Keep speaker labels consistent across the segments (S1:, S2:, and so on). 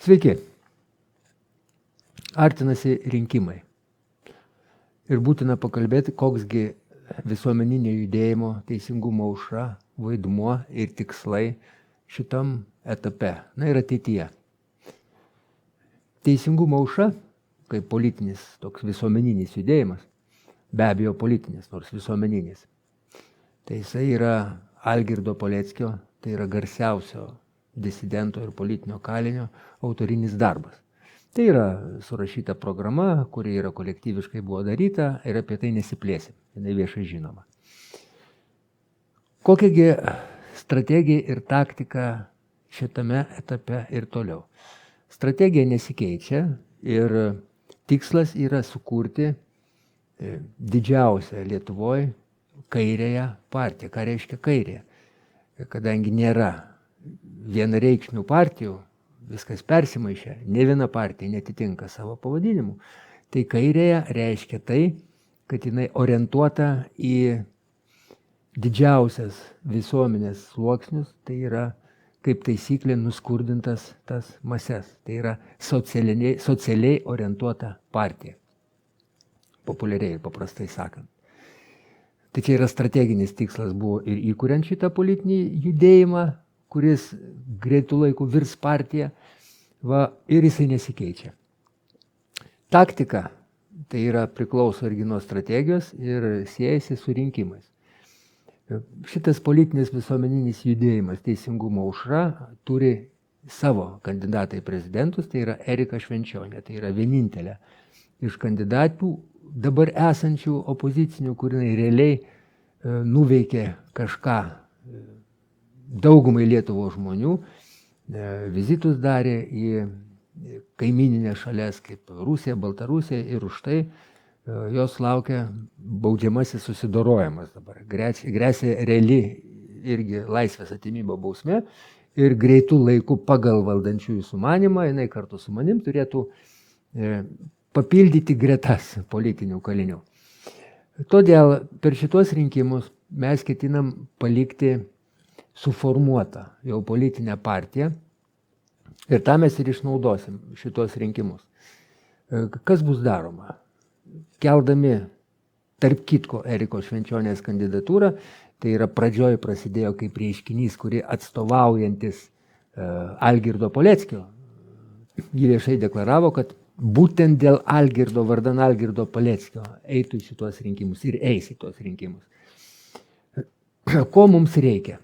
S1: Sveiki. Artinasi rinkimai. Ir būtina pakalbėti, koksgi visuomeninio judėjimo Teisingumo aušra vaidmuo ir tikslai šitam etape, ir ateityje. Teisingumo aušra, kaip politinis toks visuomeninis judėjimas, be abejo politinis, nors visuomeninis, tai jisai yra Algirdo Paleckio, tai yra garsiausio disidento ir politinio kalinio autorinis darbas. Tai yra surašyta programa, kuri yra kolektyviškai buvo daryta ir apie tai nesiplėsim, jinai viešai žinoma. Kokiagi strategija ir taktika šitame etape ir toliau? Strategija nesikeičia ir tikslas yra sukurti didžiausią Lietuvoje kairėje partiją. Ką reiškia kairėje? Kadangi nėra vienareikšmių partijų, viskas persimaišė, ne viena partija netitinka savo pavadinimų, tai kairėje reiškia tai, kad jinai orientuota į didžiausias visuomenės sluoksnius, tai yra kaip taisyklė nuskurdintas tas mases, tai yra socialiai orientuota partija, populiariai ir paprastai sakant. Tai čia yra strateginis tikslas buvo ir įkuriant šitą politinį judėjimą, kuris greitų laikų virs partija, ir jisai nesikeičia. Taktika tai yra priklauso irgi nuo strategijos ir siejasi su rinkimais. Šitas politinis visuomeninis judėjimas Teisingumo aušra turi savo kandidatą į prezidentus, tai yra Erika Švenčionė, tai yra vienintelė iš kandidatų dabar esančių opozicinių, kur jinai realiai nuveikė kažką daugumai Lietuvos žmonių, vizitus darė į kaimininės šalies kaip Rusija, Baltarusija ir už tai jos laukia baudžiamasis susidorojimas dabar. Gresia reali irgi laisvės atimimo bausmė ir greitų laikų pagal valdančiųjų sumanimą jinai kartu su manim turėtų papildyti gretas politinių kalinių. Todėl per šitos rinkimus mes ketinam palikti suformuotą jau politinę partiją ir tą mes ir išnaudosim šitos rinkimus. Kas bus daroma? Keldami tarp kitko Erikos Švenčionės kandidatūrą, tai yra pradžioj prasidėjo kaip reiškinys, kuri atstovaujantis Algirdo Paleckio, jį viešai deklaravo, kad būtent dėl Algirdo, vardan Algirdo Paleckio eitų į šitos rinkimus ir eis į tos rinkimus. Ko mums reikia?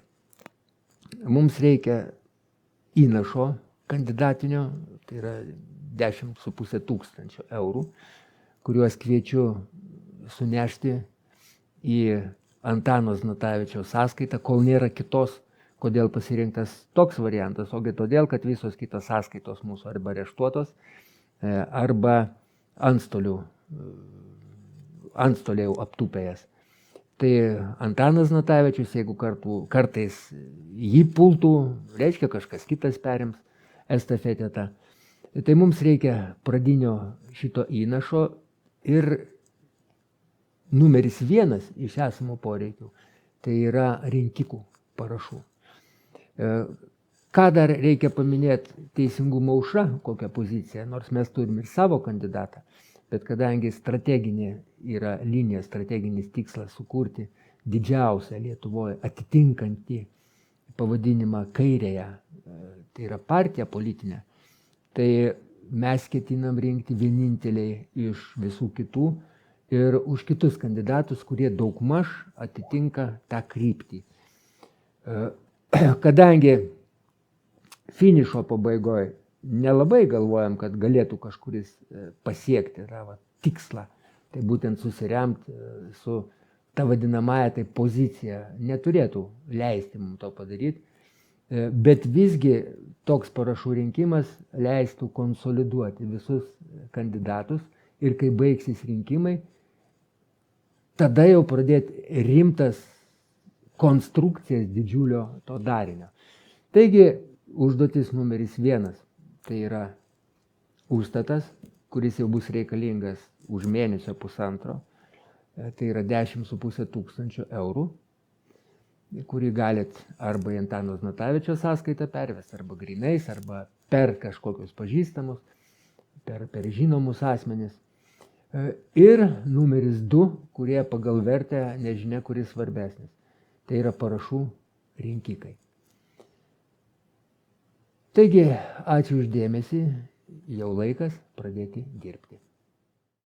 S1: Mums reikia įnašo kandidatinio, tai yra 10,5 tūkstančio eurų, kuriuos kviečiu sunešti į Antano Znatavičiaus sąskaitą, kol nėra kitos. Kodėl pasirinktas toks variantas? Ogi todėl, kad visos kitos sąskaitos mūsų arba areštuotos, arba antstoliai jau aptūpėjęs. Tai Antanas Znatavičius, jeigu kartais jį pultų, reiškia kažkas kitas perims estafetę. Tai mums reikia pradinio šito įnašo ir numeris 1 iš esamų poreikių, tai yra rinkikų parašų. Ką dar reikia paminėti Teisingumo aušra, kokią poziciją, nors mes turim ir savo kandidatą, bet kadangi strateginė yra linija, strateginis tikslas sukurti didžiausią Lietuvoje atitinkantį pavadinimą kairėje, tai yra partija politinė, tai mes ketinam rinkti vieninteliai iš visų kitų ir už kitus kandidatus, kurie daugmaž atitinka tą kryptį. Kadangi finišo pabaigoje nelabai galvojam, kad galėtų kažkuris pasiekti tikslą, tai būtent susiremti su ta vadinamąja tai pozicija, neturėtų leisti mums to padaryti, bet visgi toks parašų rinkimas leistų konsoliduoti visus kandidatus ir kai baigsis rinkimai, tada jau pradėti rimtas konstrukcijas didžiulio to darinio. Taigi, užduotis numeris 1, tai yra užstatas, kuris jau bus reikalingas už mėnesio pusantro, tai yra 10,5 tūkstančio eurų. kurį galit arba į Antano Ignatavičiaus sąskaitą pervesti, arba grinais, arba per kažkokius pažįstamus, per žinomus asmenis. Ir numeris 2, kurie pagal vertę nežinia, kuris svarbesnis. Tai yra parašų rinkikai. Taigi, ačiū uždėmesį, jau laikas pradėti dirbti.